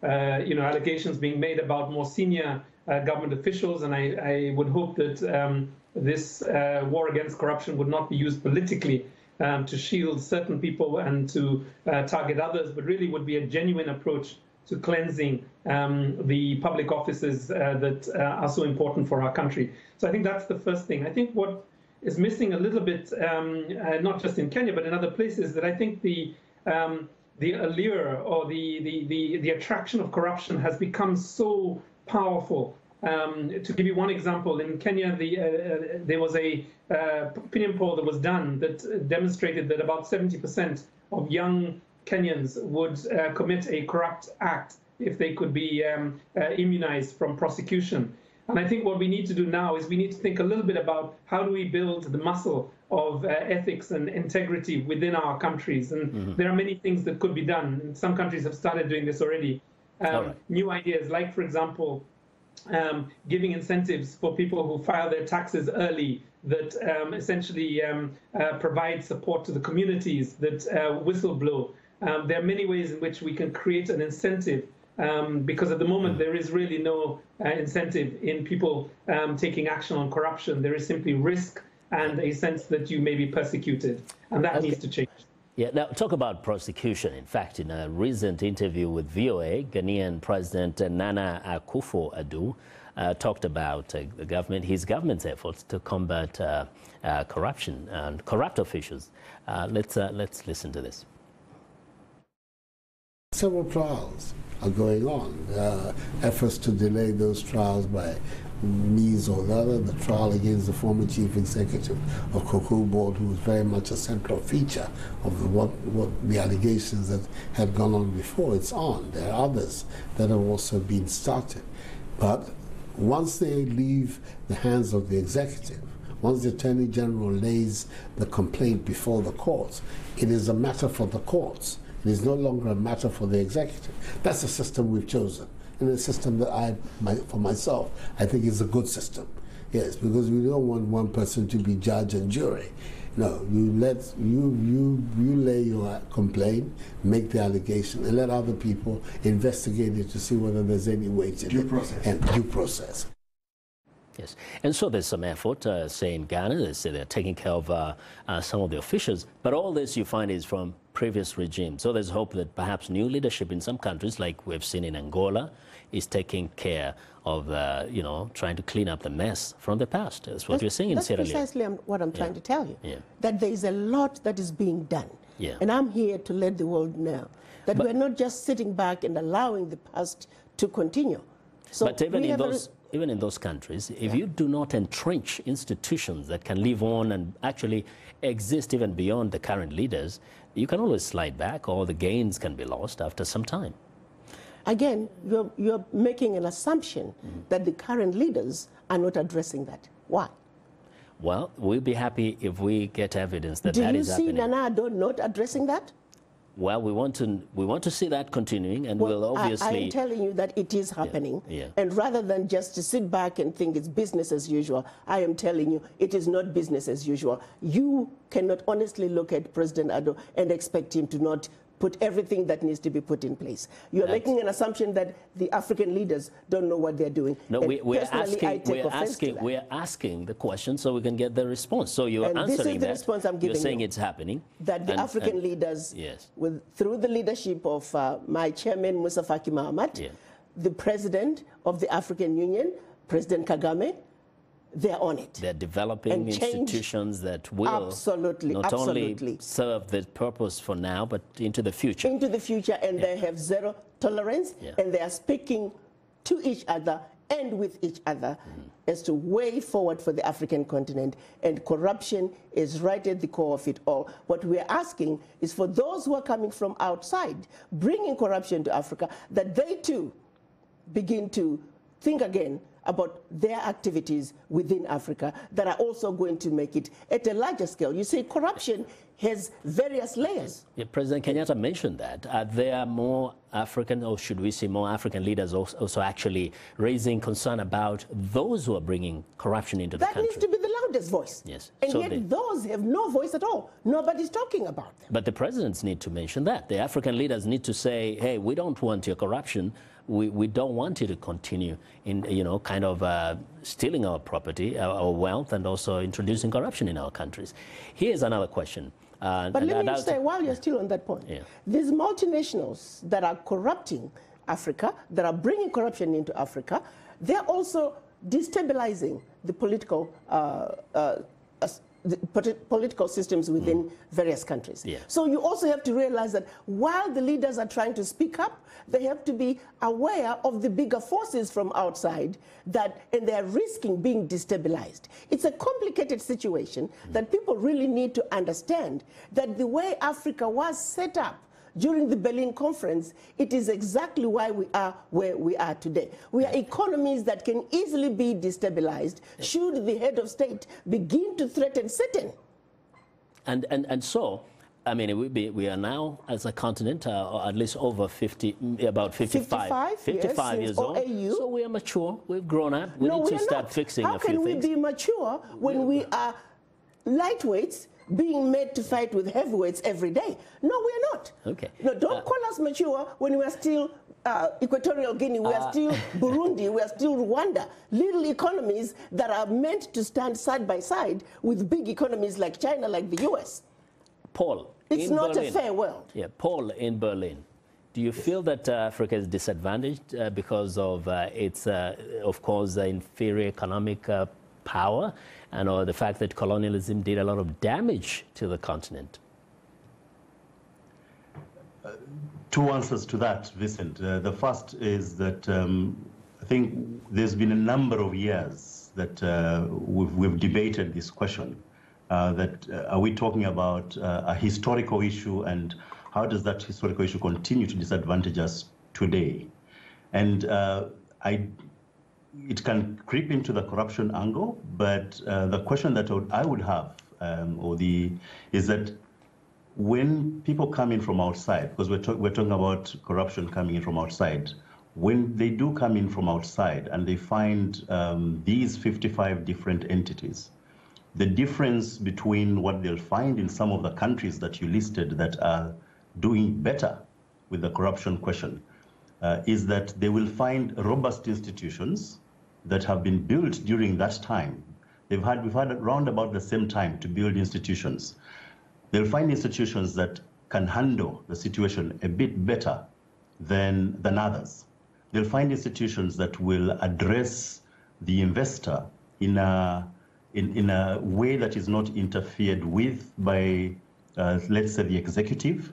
allegations being made about more senior government officials, and I would hope that this war against corruption would not be used politically to shield certain people and to target others, but really would be a genuine approach to cleansing the public offices that are so important for our country. So I think that's the first thing. I think what is missing a little bit, not just in Kenya, but in other places, that I think the allure or the attraction of corruption has become so powerful. To give you one example, in Kenya, there was a opinion poll that was done that demonstrated that about 70% of young Kenyans would commit a corrupt act if they could be immunized from prosecution. And I think what we need to do now is we need to think a little bit about how do we build the muscle of ethics and integrity within our countries. And there are many things that could be done. And some countries have started doing this already. New ideas, like, for example, giving incentives for people who file their taxes early, that essentially provide support to the communities that whistleblow. There are many ways in which we can create an incentive, because at the moment there is really no incentive in people taking action on corruption. There is simply risk and a sense that you may be persecuted, and that needs to change. Yeah, now talk about prosecution. In fact, in a recent interview with VOA, Ghanaian President Nana Akufo-Addo talked about the government, his government's efforts to combat corruption and corrupt officials. Let's listen to this. Several trials are going on. Efforts to delay those trials by means or the other. The trial against the former chief executive of Cocoa Board, who was very much a central feature of what the allegations that had gone on before. It's on. There are others that have also been started. But once they leave the hands of the executive, once the Attorney General lays the complaint before the courts, it is a matter for the courts. It is no longer a matter for the executive. That's the system we've chosen. And a system that for myself, I think is a good system. Yes, because we don't want one person to be judge and jury. No, you lay your complaint, make the allegation, and let other people investigate it to see whether there's any weight in it. Due process. And due process. Yes, and so there's some effort, say in Ghana, they say they're taking care of some of the officials, but all this you find is from previous regimes. So there's hope that perhaps new leadership in some countries, like we've seen in Angola, is taking care of, you know, trying to clean up the mess from the past. That's what you're seeing in Sierra Leone. That's precisely what I'm trying to tell you, yeah. that there is a lot that is being done. Yeah. And I'm here to let the world know that we're not just sitting back and allowing the past to continue. So but even in those countries, if you do not entrench institutions that can live on and actually exist even beyond the current leaders, you can always slide back, or the gains can be lost after some time. Again, you're making an assumption that the current leaders are not addressing that. Why? Well, we'll be happy if we get evidence that that is happening. Do you see Nana Addo not addressing that? Well, we want to see that continuing, and we'll obviously... I am telling you that it is happening. Yeah. And rather than just to sit back and think it's business as usual, I am telling you it is not business as usual. You cannot honestly look at President Addo and expect him to not put everything that needs to be put in place. You're making an assumption that the African leaders don't know what they're doing. No, we're asking the question so we can get the response. So you're answering that. This is the response I'm giving. You're saying it's happening. That the African leaders, through the leadership of my chairman, Musa Faki Mahamat, the president of the African Union, President Kagame, they're on it. They're developing institutions that will not only serve the purpose for now, but into the future. Into the future, and they have zero tolerance, and they are speaking to each other and with each other as to way forward for the African continent. And corruption is right at the core of it all. What we're asking is for those who are coming from outside, bringing corruption to Africa, that they too begin to think again about their activities within Africa that are also going to make it at a larger scale. You see, corruption has various layers. Yeah, President Kenyatta mentioned that. Are there more African, or should we see more African leaders also actually raising concern about those who are bringing corruption into the country? That needs to be the loudest voice. Yes. And yet those have no voice at all. Nobody's talking about them. But the presidents need to mention that. The African leaders need to say, hey, we don't want your corruption. We don't want you to continue in, you know, kind of stealing our property, our wealth, and also introducing corruption in our countries. Here's another question. But let me say, while you're still on that point, these multinationals that are corrupting Africa, that are bringing corruption into Africa, they're also destabilizing the political political systems within various countries. So you also have to realize that while the leaders are trying to speak up, they have to be aware of the bigger forces from outside and they're risking being destabilized. It's a complicated situation that people really need to understand, that the way Africa was set up during the Berlin Conference, it is exactly why we are where we are today. We are economies that can easily be destabilized should the head of state begin to threaten Satan. And so, I mean, we are now, as a continent, at least over 50, about 55 years old. AU. So we are mature, we've grown up, we need to start fixing a few things. How can we be mature when we are lightweights being made to fight with heavyweights every day? No, we are not. Okay. No, don't call us mature when we are still Equatorial Guinea, we are still Burundi, we are still Rwanda. Little economies that are meant to stand side by side with big economies like China, like the US. Paul, it's not Berlin, a fair world. Yeah, Paul in Berlin. Do you feel that Africa is disadvantaged because of its, of course, inferior economic power, and or the fact that colonialism did a lot of damage to the continent? Two answers to that, Vincent. The first is that I think there's been a number of years that we've debated this question. Are we talking about a historical issue, and how does that historical issue continue to disadvantage us today? And it can creep into the corruption angle, but the question that I would have is that when people come in from outside, because we're talking about corruption coming in from outside, when they do come in from outside and they find these 55 different entities, the difference between what they'll find in some of the countries that you listed that are doing better with the corruption question is that they will find robust institutions that have been built during that time. We've had around about the same time to build institutions. They'll find institutions that can handle the situation a bit better than others. They'll find institutions that will address the investor in a way that is not interfered with by, let's say, the executive,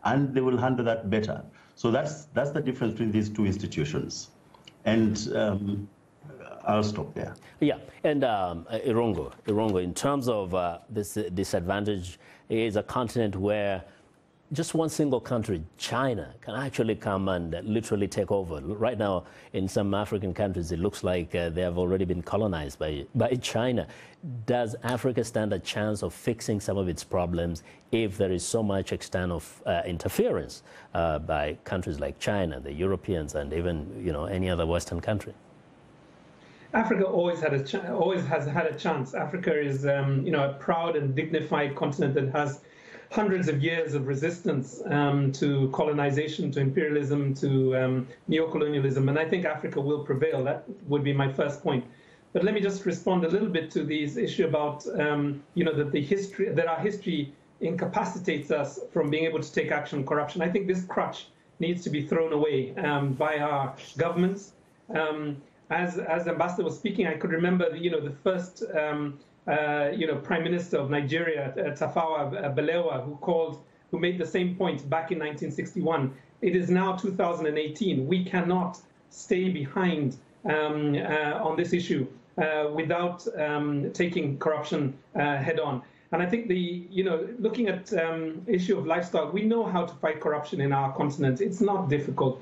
and they will handle that better. So that's the difference between these two institutions. And I'll stop there. Yeah, and Irungu, in terms of this disadvantage, is a continent where just one single country, China, can actually come and literally take over. Right now, in some African countries, it looks like they have already been colonized by China. Does Africa stand a chance of fixing some of its problems if there is so much extent of interference by countries like China, the Europeans, and even any other Western country? Africa always has had a chance. Africa is a proud and dignified continent that has hundreds of years of resistance to colonization, to imperialism, to neocolonialism, and I think Africa will prevail. That would be my first point. But let me just respond a little bit to this issue about that our history incapacitates us from being able to take action on corruption. I think this crutch needs to be thrown away by our governments. As Ambassador was speaking, I could remember the first Prime Minister of Nigeria, Tafawa Balewa, who made the same point back in 1961. It is now 2018. We cannot stay behind on this issue without taking corruption head on. And I think looking at issue of lifestyle, we know how to fight corruption in our continent. It's not difficult.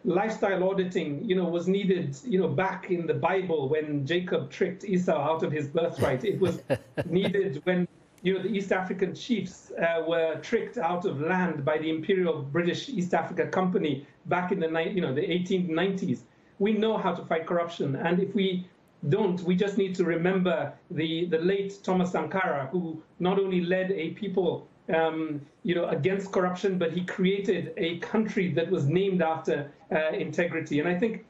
Lifestyle auditing, was needed, back in the Bible when Jacob tricked Esau out of his birthright. It was needed when, the East African chiefs were tricked out of land by the Imperial British East Africa Company back in the 1890s. We know how to fight corruption, and if we don't, we just need to remember the late Thomas Sankara, who not only led a people against corruption, but he created a country that was named after integrity. And I think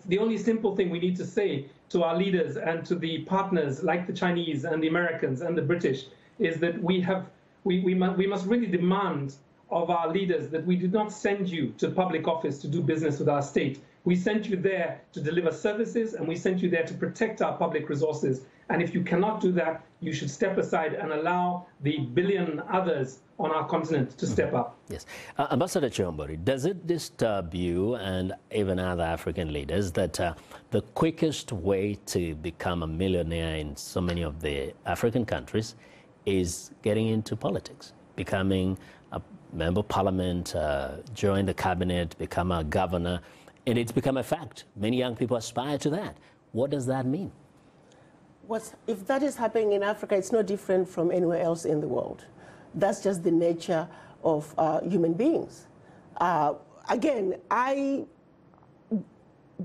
the only simple thing we need to say to our leaders and to the partners like the Chinese and the Americans and the British is that we must really demand of our leaders that we did not send you to public office to do business with our state. We sent you there to deliver services, and we sent you there to protect our public resources. And if you cannot do that, you should step aside and allow the billion others on our continent to step up. Yes. Ambassador Chihombori, does it disturb you and even other African leaders that the quickest way to become a millionaire in so many of the African countries is getting into politics, becoming a member of parliament, join the cabinet, become a governor, and it's become a fact. Many young people aspire to that. What does that mean? If that is happening in Africa, it's no different from anywhere else in the world. That's just the nature of human beings. Again, I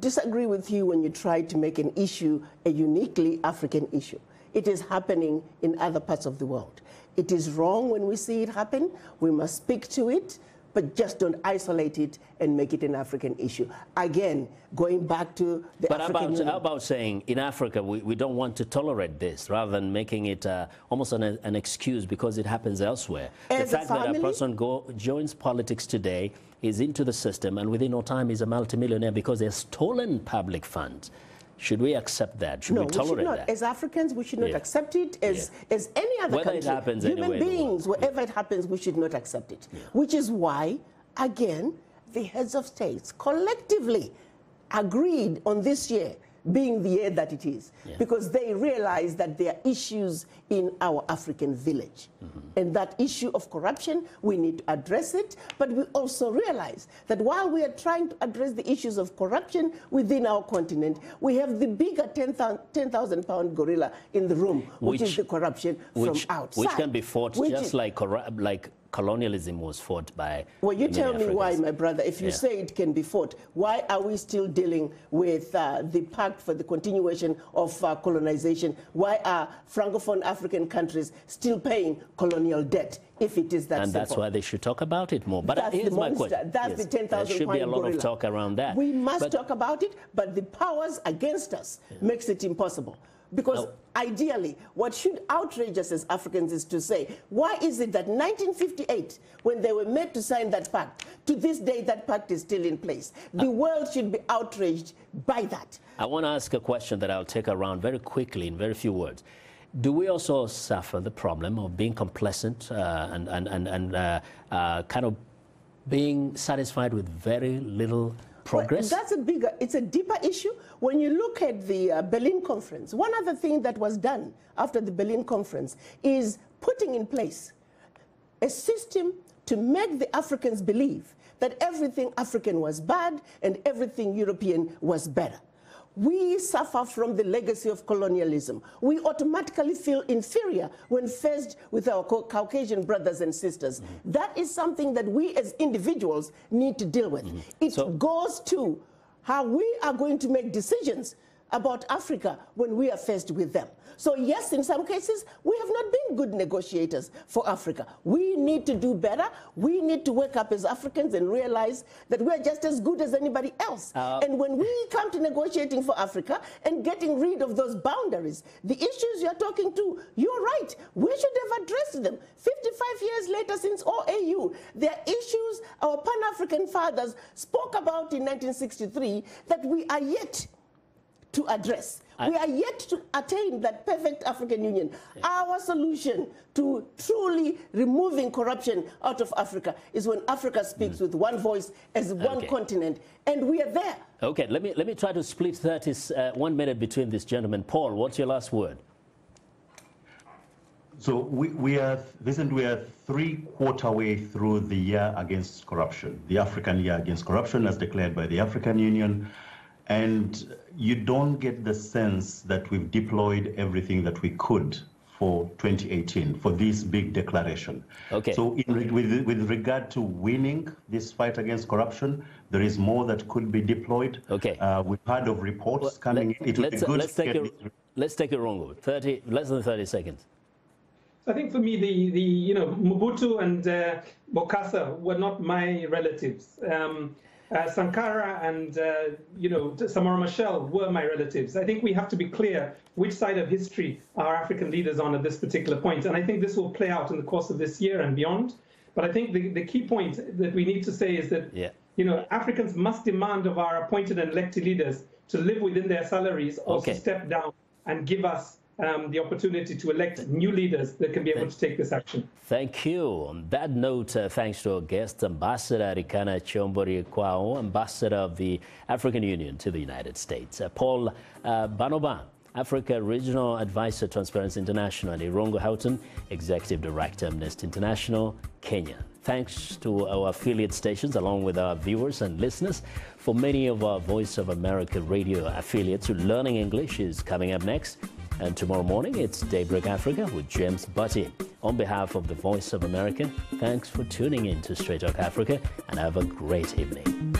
disagree with you when you try to make an issue a uniquely African issue. It is happening in other parts of the world. It is wrong when we see it happen. We must speak to it. but just don't isolate it and make it an African issue. Again, going back to the African Union. How about saying in Africa we don't want to tolerate this, rather than making it almost an excuse because it happens elsewhere? The fact that a person joins politics today, is into the system, and within no time is a multimillionaire because they've stolen public funds. Should we accept that? Should we tolerate that? As Africans, we should not accept it. As any other country, it happens human beings, wherever it happens, we should not accept it. Which is why, again, the heads of states collectively agreed on this year being the year that it is, because they realize that there are issues in our African village. And that issue of corruption, we need to address it, but we also realize that while we are trying to address the issues of corruption within our continent, we have the bigger 10,000-pound gorilla in the room, which is the corruption from outside. Which can be fought just like colonialism was fought by. Well, you tell me why, my brother. If you say it can be fought, why are we still dealing with the Pact for the Continuation of Colonization? Why are Francophone African countries still paying colonial debt if it is that simple? And that's why they should talk about it more. But here's my question. That's the 10,000-pound gorilla. There should be a lot of talk around that. We must talk about it, but the powers against us makes it impossible. Because ideally, what should outrage us as Africans is to say, why is it that 1958, when they were made to sign that pact, to this day that pact is still in place? The world should be outraged by that. I want to ask a question that I'll take around very quickly in very few words. Do we also suffer the problem of being complacent and kind of being satisfied with very little progress? Well, it's a deeper issue. When you look at the Berlin Conference, one other thing that was done after the Berlin Conference is putting in place a system to make the Africans believe that everything African was bad and everything European was better. We suffer from the legacy of colonialism. We automatically feel inferior when faced with our Caucasian brothers and sisters. That is something that we as individuals need to deal with. It goes to how we are going to make decisions about Africa when we are faced with them. So yes, in some cases, we have not been good negotiators for Africa. We need to do better. We need to wake up as Africans and realize that we're just as good as anybody else. And when we come to negotiating for Africa and getting rid of those boundaries, the issues you're talking to, you're right. We should have addressed them. 55 years later since OAU, there are issues our Pan-African fathers spoke about in 1963 that we are yet to address. We are yet to attain that perfect African Union. Our solution to truly removing corruption out of Africa is when Africa speaks with one voice as one continent, and we are there. Okay, let me try to split 1 minute between this gentleman. Paul, what's your last word? So we are 3/4 way through the year against corruption, the African year against corruption as declared by the African Union. And you don't get the sense that we've deployed everything that we could for 2018, for this big declaration. Okay. So with regard to winning this fight against corruption, there is more that could be deployed. Okay. We've heard of reports coming in. It would be good let's take it wrong. Less than 30 seconds. I think for me, the Mobutu and Bokassa were not my relatives. Sankara and Samora Machel were my relatives. I think we have to be clear which side of history our African leaders on at this particular point. And I think this will play out in the course of this year and beyond. But I think the key point that we need to say is that Africans must demand of our appointed and elected leaders to live within their salaries or to step down and give us the opportunity to elect new leaders that can be able to take this action. Thank you. On that note, thanks to our guest, Ambassador Rikana Chombori Kwao, Ambassador of the African Union to the United States. Paul Banoban, Africa Regional Advisor, Transparency International, and Irongo Houghton, Executive Director, Amnesty International, Kenya. Thanks to our affiliate stations, along with our viewers and listeners. For many of our Voice of America radio affiliates, Learning English is coming up next. And tomorrow morning, it's Daybreak Africa with James Butty. On behalf of the Voice of America, thanks for tuning in to Straight Talk Africa, and have a great evening.